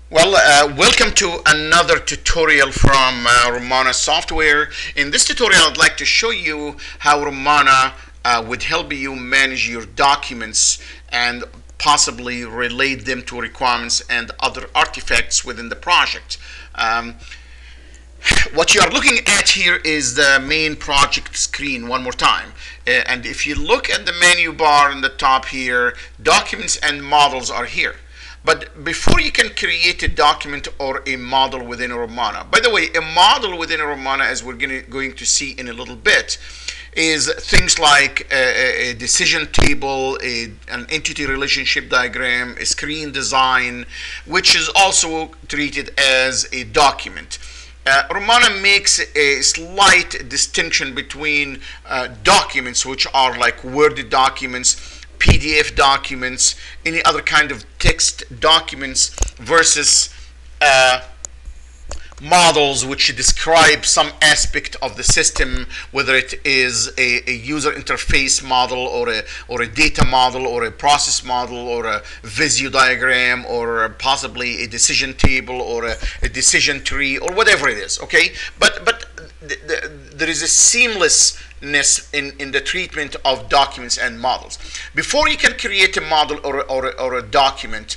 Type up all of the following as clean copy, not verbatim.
Welcome to another tutorial from Rommana software. In this tutorial, I'd like to show you how Rommana would help you manage your documents and possibly relate them to requirements and other artifacts within the project. What you are looking at here is the main project screen one more time. And if you look at the menu bar in the top here, documents and models are here. But before you can create a document or a model within Rommana, by the way, a model within Rommana, as we're going to see in a little bit, is things like a decision table, an entity relationship diagram, a screen design, which is also treated as a document. Rommana makes a slight distinction between documents, which are like Word documents, PDF documents, any other kind of text documents, versus models which describe some aspect of the system, whether it is a user interface model or a data model or a process model or a Visio diagram or possibly a decision table or a decision tree or whatever it is. Okay, but there is a seamlessness in the treatment of documents and models. Before you can create a model or a document,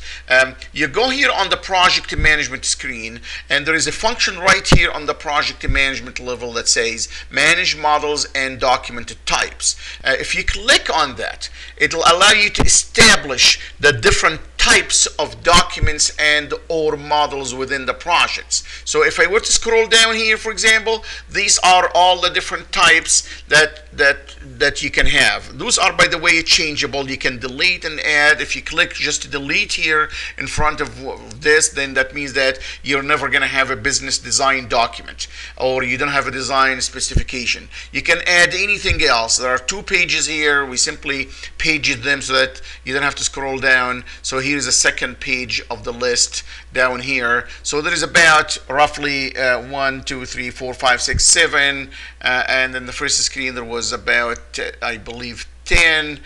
you go here on the project management screen, and there is a function right here on the project management level that says manage models and document types. If you click on that, it will allow you to establish the different types of documents and or models within the projects. So if I were to scroll down here, for example, these are all the different types that you can have. Those are, by the way, changeable. You can delete and add. If you click just to delete here in front of this, then that means that you're never going to have a business design document, or you don't have a design specification. You can add anything else. There are 2 pages here. We simply paged them so that you don't have to scroll down. So here's a second page of the list down here. So there is about roughly 1, 2, 3, 4, 5, 6, 7, and then the first screen there was about I believe 10.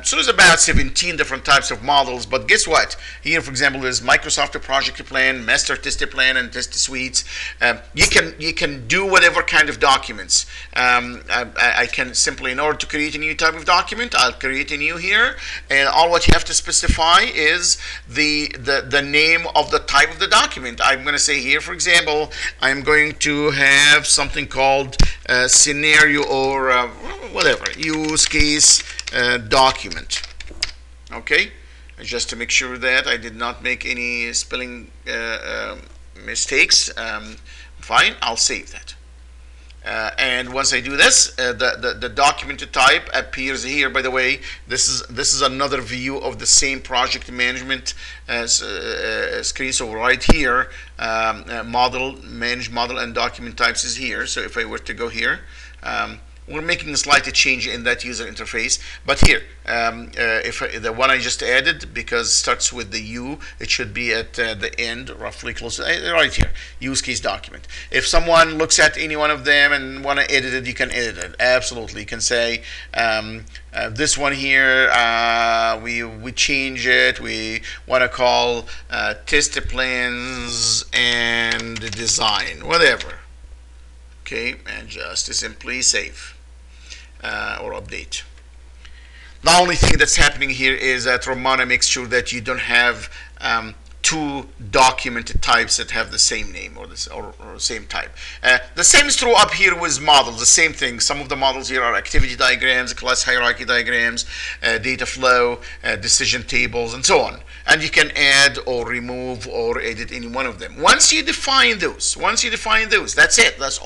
So there's about 17 different types of models. But guess what? Here, for example, there's Microsoft Project Plan, Master Test Plan, and Test Suites. You can do whatever kind of documents. I can simply, in order to create a new type of document, I'll create a new here, and all what you have to specify is the name of the type of the document. I'm going to say here, for example, I'm going to have something called scenario or whatever, use case document. Okay, just to make sure that I did not make any spelling mistakes. Fine, I'll save that. And once I do this, the document type appears here. By the way, this is another view of the same project management screen. So right here, model, manage model and document types is here. So if I were to go here, we're making a slight change in that user interface. But here, the one I just added, because it starts with the U, it should be at the end, roughly close to right here, use case document. If someone looks at any one of them and want to edit it, you can edit it. Absolutely. You can say, this one here, we change it. We want to call test plans and design, whatever. Okay, and just simply save or update. The only thing that's happening here is that Rommana makes sure that you don't have 2 document types that have the same name or same type. The same is true up here with models. The same thing. Some of the models here are activity diagrams, class hierarchy diagrams, data flow, decision tables, and so on. And you can add or remove or edit any one of them. Once you define those, that's it. That's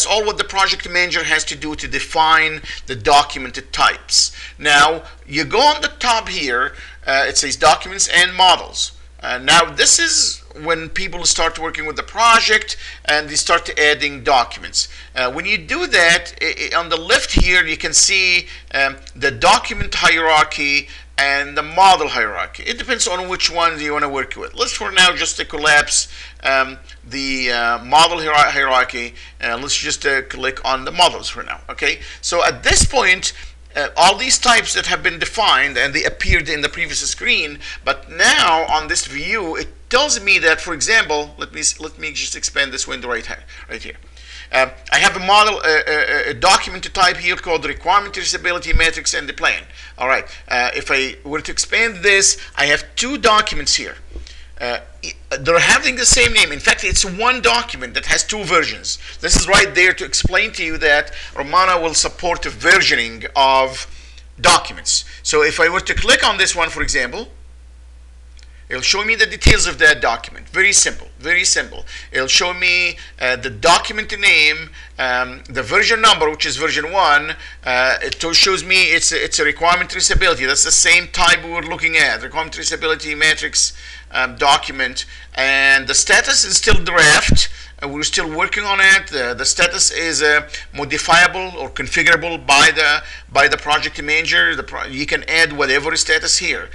all what the project manager has to do to define the document types. Now, you go on the top here, it says documents and models. Now, this is when people start working with the project and they start adding documents. When you do that, on the left here, you can see the document hierarchy and the model hierarchy. It depends on which one you want to work with. Let's for now just collapse the model hierarchy. Let's just click on the models for now. Okay, so at this point, all these types that have been defined and they appeared in the previous screen, but now on this view it tells me that, for example, let me just expand this window right here. I have a model, a document type here called requirement traceability matrix and the plan. All right. If I were to expand this, I have two documents here. They're having the same name. In fact, it's one document that has two versions. This is right there to explain to you that Rommana will support versioning of documents. So if I were to click on this one, for example, it'll show me the details of that document. Very simple, very simple. It'll show me the document name, the version number, which is version 1. It shows me it's a requirement traceability. That's the same type we were looking at, requirement traceability matrix document. And the status is still draft. We're still working on it. The status is modifiable or configurable by the project manager. You can add whatever status here.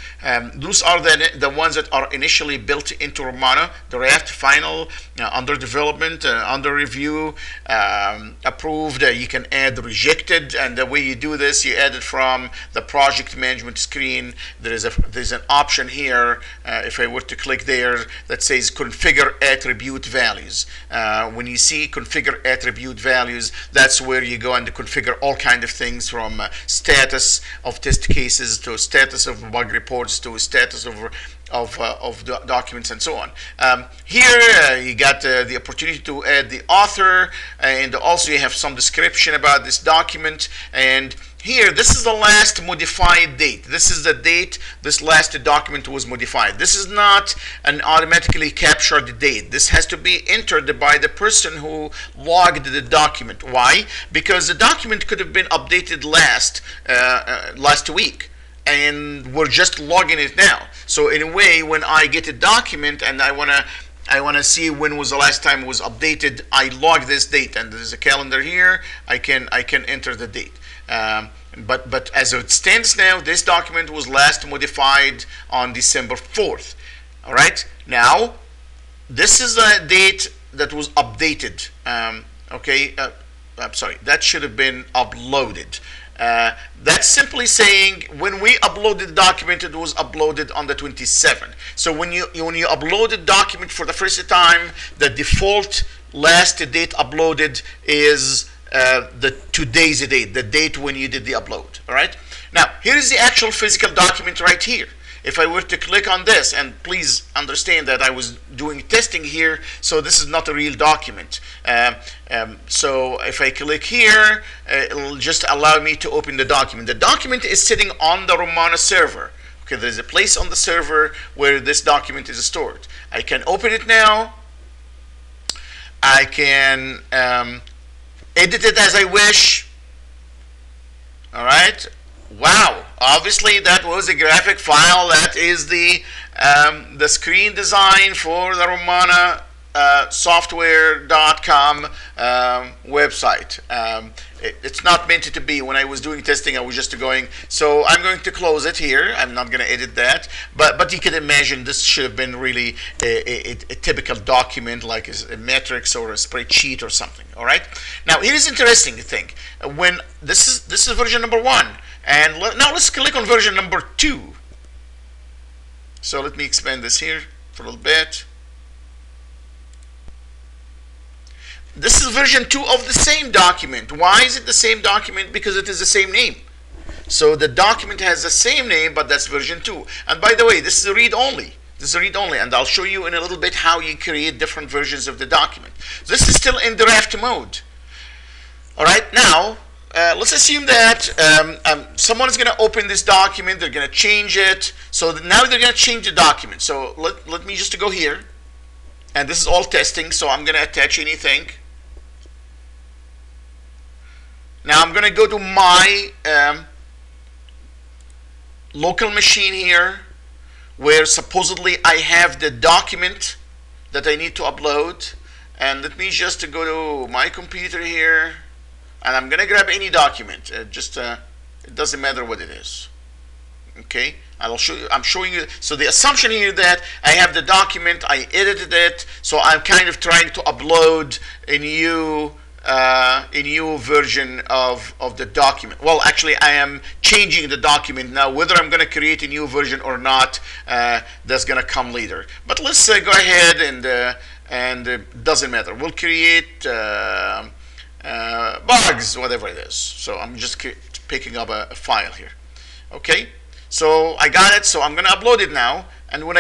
Those are the ones that are initially built into Rommana: draft, final, under development, under review, approved. You can add rejected, and the way you do this, you add it from the project management screen. There's an option here. If I were to click there, that says configure attribute values. When you see configure attribute values, that's where you go and configure all kinds of things, from status of test cases to status of bug reports to status of documents and so on. Here you got the opportunity to add the author, and also you have some description about this document. And here, this is the last modified date. This is the date this last document was modified. This is not an automatically captured date. This has to be entered by the person who logged the document. Why? Because the document could have been updated last week, and we're just logging it now. So in a way, when I get a document and I want to see when was the last time it was updated, I log this date, and there's a calendar here. I can enter the date. But as it stands now, this document was last modified on December 4th. All right. Now, this is the date that was updated. Okay. I'm sorry. That should have been uploaded. That's simply saying when we uploaded the document, it was uploaded on the 27th. So when you upload the document for the first time, the default last date uploaded is the today's date, the date when you did the upload. All right. Now here is the actual physical document right here. If I were to click on this, and please understand that I was doing testing here, so this is not a real document. So if I click here, it'll just allow me to open the document. The document is sitting on the Rommana server. Okay, there's a place on the server where this document is stored. I can open it now. I can edit it as I wish. All right. Wow, obviously that was a graphic file. That is the screen design for the Rommana software.com website. It's not meant to be. When I was doing testing, I was just going, so I'm going to close it here. I'm not going to edit that, but you can imagine this should have been really a typical document, like a matrix or a spreadsheet or something. All right. Now here is an interesting thing. When this is version number 1. And now let's click on version number 2. So let me expand this here for a little bit. This is version 2 of the same document. Why is it the same document? Because it is the same name. So the document has the same name, but that's version 2. And by the way, this is a read-only. This is a read-only, and I'll show you in a little bit how you create different versions of the document. This is still in draft mode. All right, now, let's assume that someone is going to open this document. They're going to change it. So now they're going to change the document. So let me just go here. And this is all testing. So I'm going to attach anything. Now I'm going to go to my local machine here, where supposedly I have the document that I need to upload. And let me just go to my computer here. And I'm going to grab any document. It doesn't matter what it is. Okay, I'll show you. I'm showing you. So the assumption here that I have the document, I edited it, so I'm kind of trying to upload a new a new version of the document. Well, actually, I am changing the document now. Whether I'm going to create a new version or not, that's going to come later. But let's go ahead and it doesn't matter. We'll create bugs, whatever it is. So I'm just picking up a file here. Okay, so I got it. So I'm going to upload it now. And when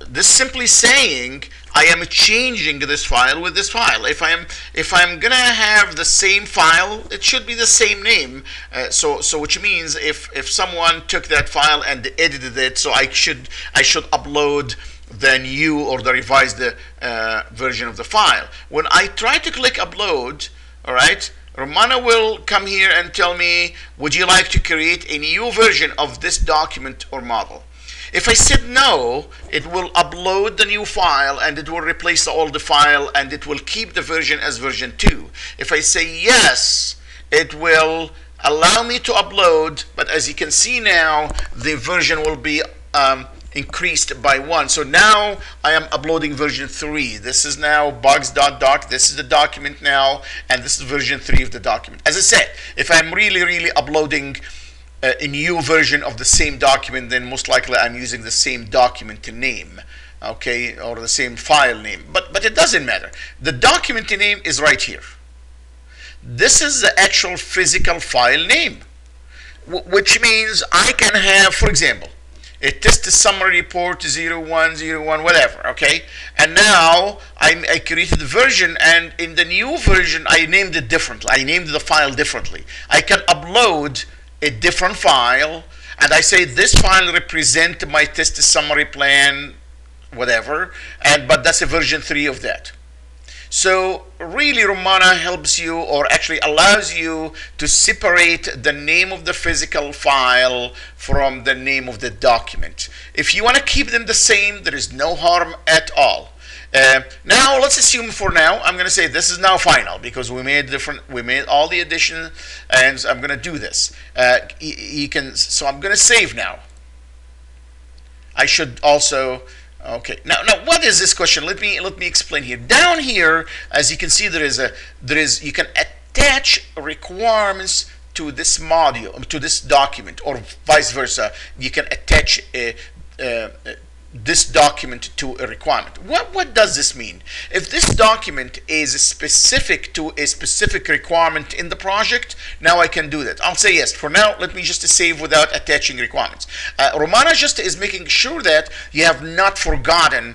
this simply saying I am changing this file with this file. If I'm gonna have the same file, it should be the same name. So which means if someone took that file and edited it, so I should upload the new or the revised version of the file. When I try to click upload, all right, Rommana will come here and tell me, would you like to create a new version of this document or model? If I said no, it will upload the new file and it will replace the old file and it will keep the version as version 2. If I say yes, it will allow me to upload, but as you can see now, the version will be increased by 1. So now I am uploading version 3. This is now bugs.doc. This is the document now, and this is version 3 of the document. As I said, if I'm really uploading a new version of the same document, then most likely I'm using the same document name, okay, or the same file name. But it doesn't matter. The document name is right here. This is the actual physical file name, which means I can have, for example, a test summary report 0101, whatever, okay? And now I created the version, and in the new version I named it differently. I named the file differently. I can upload a different file, and I say this file represents my test summary plan, whatever, but that's a version 3 of that. So really Rommana helps you, or actually allows you, to separate the name of the physical file from the name of the document. If you want to keep them the same, there is no harm at all. Now let's assume for now I'm going to say this is now final because we made all the additions, and I'm going to do this. So I'm going to save now. I should also, okay, now what is this question? Let me explain here. Down here, as you can see, you can attach requirements to this module, to this document, or vice versa. You can attach this document to a requirement. What does this mean? If this document is specific to a specific requirement in the project, now I can do that. I'll say yes. For now, let me just save without attaching requirements. Rommana just is making sure that you have not forgotten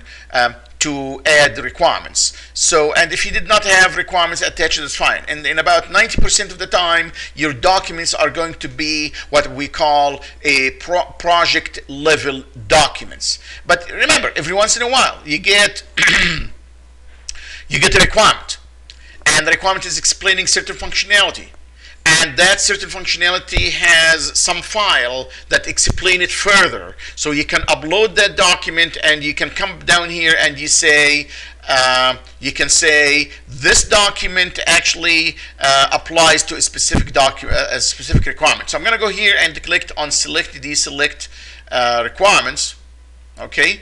to add requirements. So, and if you did not have requirements attached, that's fine. And in about 90% of the time, your documents are going to be what we call a project level documents. But remember, every once in a while, you get you get a requirement, and the requirement is explaining certain functionality. And that certain functionality has some file that explain it further. So you can upload that document, and you can come down here and you say, you can say this document actually applies to a specific a specific requirement. So I'm going to go here and click on select deselect requirements. Okay.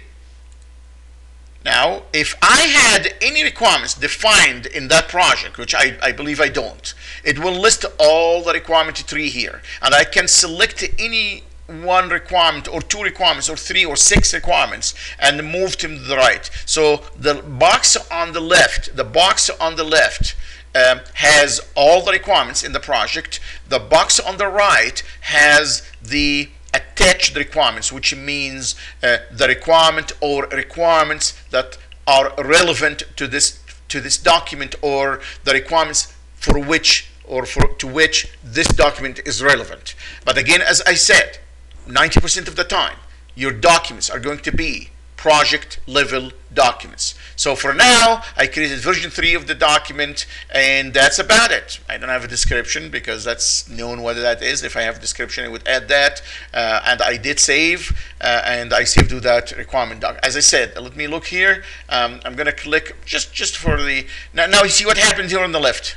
Now, if I had any requirements defined in that project, which I believe I don't, it will list all the requirement tree here. And I can select any one requirement, or 2 requirements, or 3 or 6 requirements, and move to the right. So the box on the left, has all the requirements in the project. The box on the right has the attached requirements, which means the requirement or requirements that are relevant to this document, or the requirements for which to which this document is relevant. But again, as I said, 90% of the time your documents are going to be project level documents. So for now, I created version 3 of the document, and that's about it. I don't have a description because that's known what that is. If I have a description, I would add that. And I did save, and I saved to that requirement doc. As I said, let me look here. I'm going to click just for the, now you see what happens here on the left.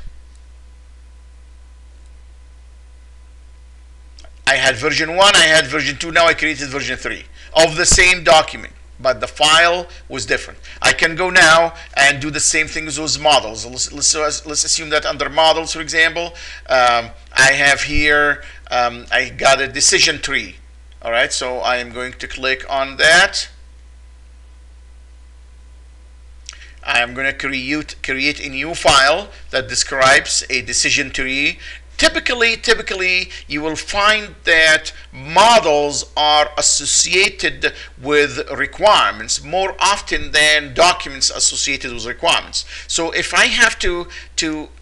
I had version 1, I had version 2, now I created version 3 of the same document. but the file was different. I can go now and do the same thing with those models. Let's assume that under models, for example, I have here, I got a decision tree. All right, so I am going to click on that. I am going to create a new file that describes a decision tree. Typically, you will find that models are associated with requirements more often than documents associated with requirements. So if I have to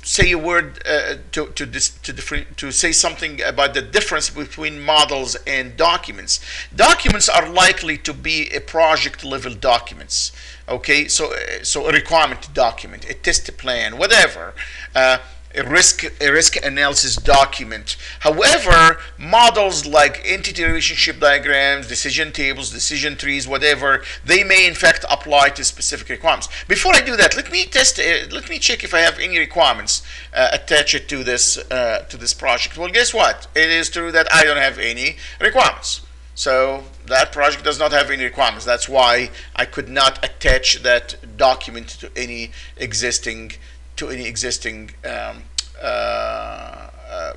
say a word to say something about the difference between models and documents, documents are likely to be a project level documents. Okay, so a requirement document, a test plan, whatever. A risk analysis document. However, models like entity relationship diagrams, decision tables, decision trees, whatever, they may in fact apply to specific requirements. Before I do that, let me check if I have any requirements attached to this project. Well, guess what? It is true that I don't have any requirements. So that project does not have any requirements. That's why I could not attach that document to any existing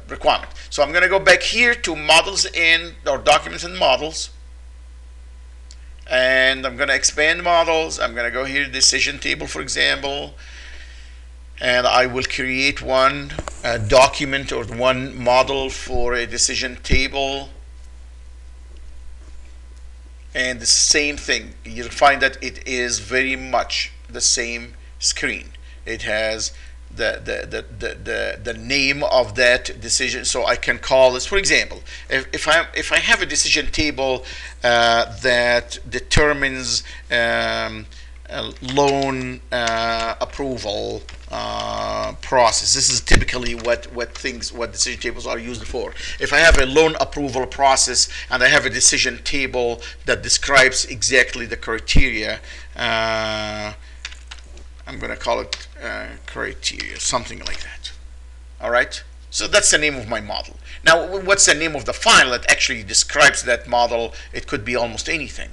requirement. So I'm going to go back here to models or documents and models, and I'm going to expand models. I'm going to go here to decision table, for example, and I will create one document or one model for a decision table. And the same thing, you'll find that it is very much the same screen. It has the name of that decision, so I can call this, for example, if I have a decision table that determines loan approval process. This is typically what decision tables are used for. If I have a loan approval process and I have a decision table that describes exactly the criteria, I'm going to call it criteria, something like that. All right. So that's the name of my model. Now, what's the name of the file that actually describes that model? It could be almost anything.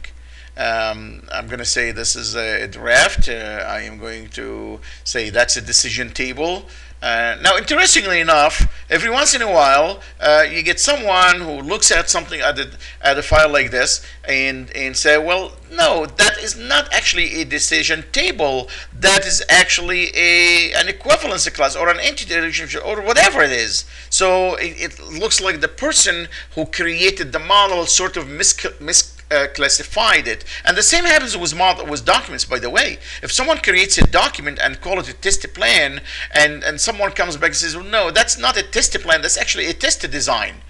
I'm going to say this is a draft. I am going to say that's a decision table. Now, interestingly enough, every once in a while, you get someone who looks at something at a file like this and say, well, no, that is not actually a decision table. That is actually an equivalency class or an entity relationship or whatever it is. So it looks like the person who created the model sort of classified it. And the same happens with documents, by the way. If someone creates a document and call it a test plan, and someone comes back and says, well, no, that's not a test plan, that's actually a test design.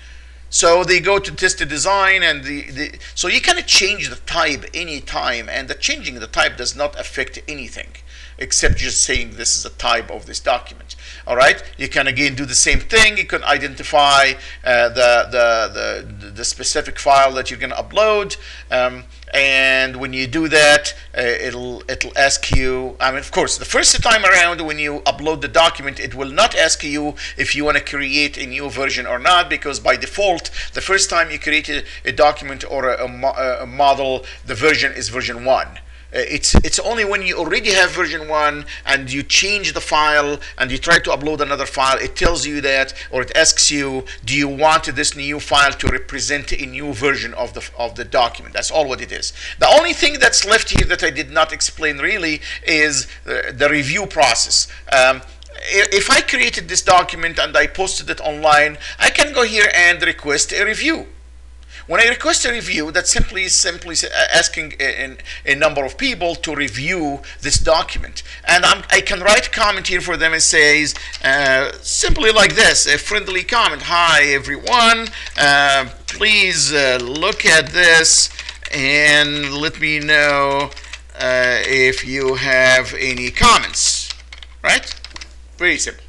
So they go to test design, and so you can change the type anytime, and the changing the type does not affect anything except just saying this is a type of this document. All right, you can again do the same thing. You can identify the specific file that you're going to upload, and when you do that, it'll ask you. I mean, of course, the first time around when you upload the document, it will not ask you if you want to create a new version or not, because by default, the first time you create a document or a model, the version is version 1. It's only when you already have version 1 and you change the file and you try to upload another file, it tells you that, or it asks you, do you want this new file to represent a new version of the document? That's all what it is. The only thing that's left here that I did not explain really is the review process. If I created this document and I posted it online, I can go here and request a review. When I request a review, that's simply asking a number of people to review this document. And I can write a comment here for them. It says simply like this, a friendly comment. Hi, everyone. Please look at this and let me know if you have any comments. Right? Very simple.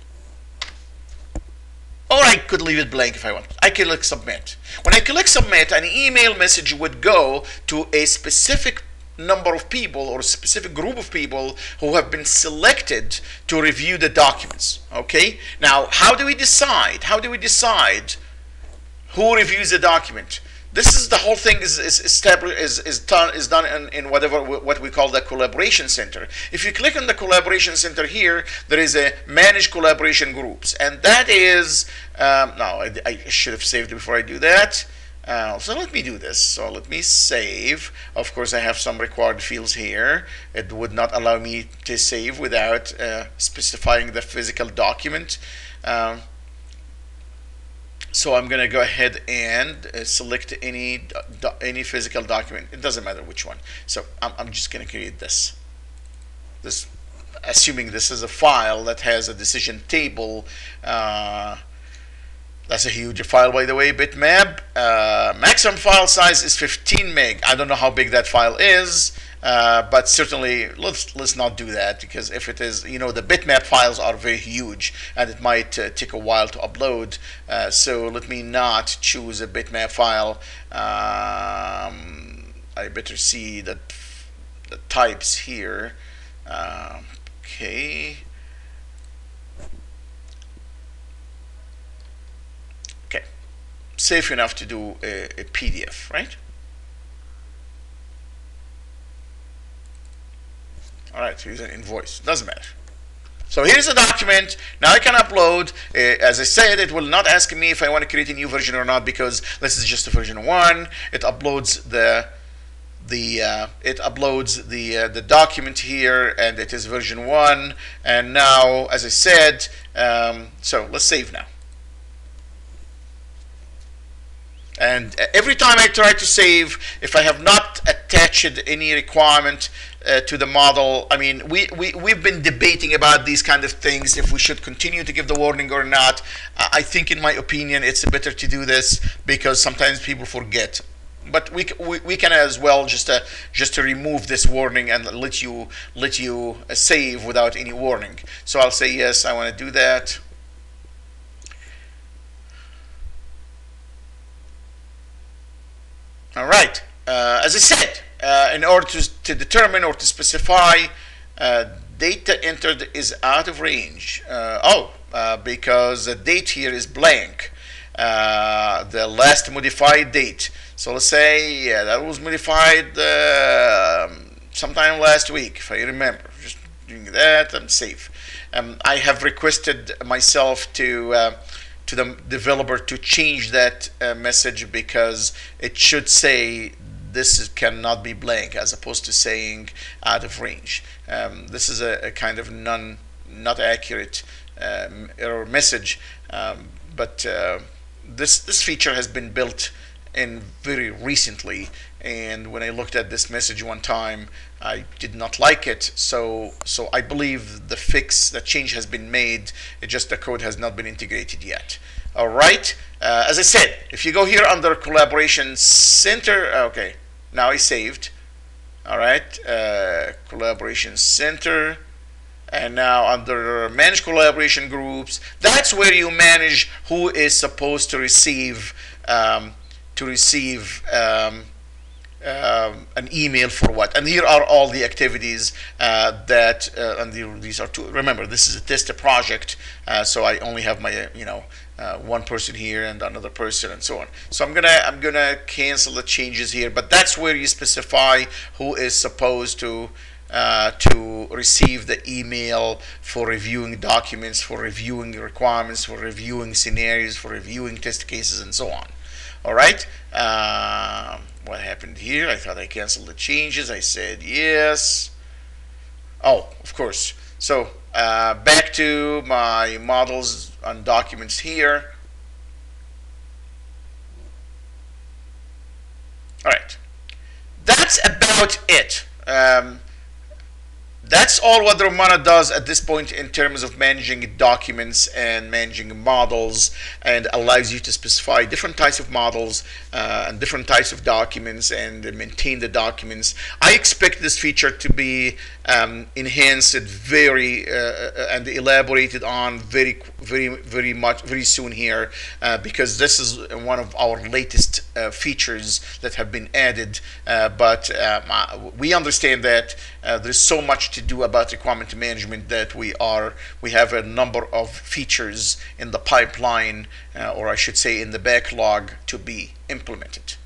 Or I could leave it blank if I want. I click submit. When I click submit, an email message would go to a specific number of people or a specific group of people who have been selected to review the documents. Okay? Now, how do we decide? How do we decide who reviews the document? this is the whole thing is established is done in whatever what we call the collaboration center. If you click on the collaboration center here, there is a manage collaboration groups, and that is now I should have saved it before I do that. So let me do this. So let me save. Of course, I have some required fields here. It would not allow me to save without specifying the physical document. So I'm going to go ahead and select any physical document. It doesn't matter which one. So I'm just going to create this. Assuming this is a file that has a decision table. That's a huge file, by the way, bitmap. Maximum file size is 15 meg. I don't know how big that file is, but certainly let's not do that, because if it is, you know, the bitmap files are very huge and it might take a while to upload. So let me not choose a bitmap file. I better see the types here. Okay. Safe enough to do a PDF, right? All right, here's an invoice. Doesn't matter. So here's a document. Now I can upload. As I said, it will not ask me if I want to create a new version or not, because this is just a version 1. It uploads the document here, and it is version 1. And now, as I said, so let's save now. And every time I try to save, if I have not attached any requirement to the model, I mean, we've been debating about these kind of things, if we should continue to give the warning or not. I think, in my opinion, it's better to do this, because sometimes people forget. But we can as well just to remove this warning and let you save without any warning. So I'll say yes, I want to do that. All right. As I said, in order to determine or to specify data entered is out of range. Because the date here is blank. The last modified date. So let's say, yeah, that was modified sometime last week, if I remember. Just doing that, I'm safe. I have requested myself to the developer to change that message, because it should say this cannot be blank, as opposed to saying out of range. This is a kind of not accurate error message, but this feature has been built in very recently, and when I looked at this message one time, I did not like it. So I believe the change has been made. It just, the code has not been integrated yet. All right. As I said, if you go here under Collaboration Center, okay, now I saved. All right, Collaboration Center, and now under Manage Collaboration Groups, that's where you manage who is supposed to receive an email for what. And here are all the activities and these are two. Remember, this is a test project, so I only have my one person here and another person and so on. So I'm gonna cancel the changes here, but that's where you specify who is supposed to receive the email for reviewing documents, for reviewing requirements, for reviewing scenarios, for reviewing test cases, and so on. All right. What happened here? I thought I canceled the changes. I said yes. Oh, of course. So back to my models and documents here. All right. That's about it. That's all what Rommana does at this point in terms of managing documents and managing models, and allows you to specify different types of models and different types of documents and maintain the documents. I expect this feature to be enhanced and elaborated on very soon here, because this is one of our latest features that have been added. But we understand that there's so much to do about requirement management that we have a number of features in the pipeline, or I should say in the backlog, to be implemented.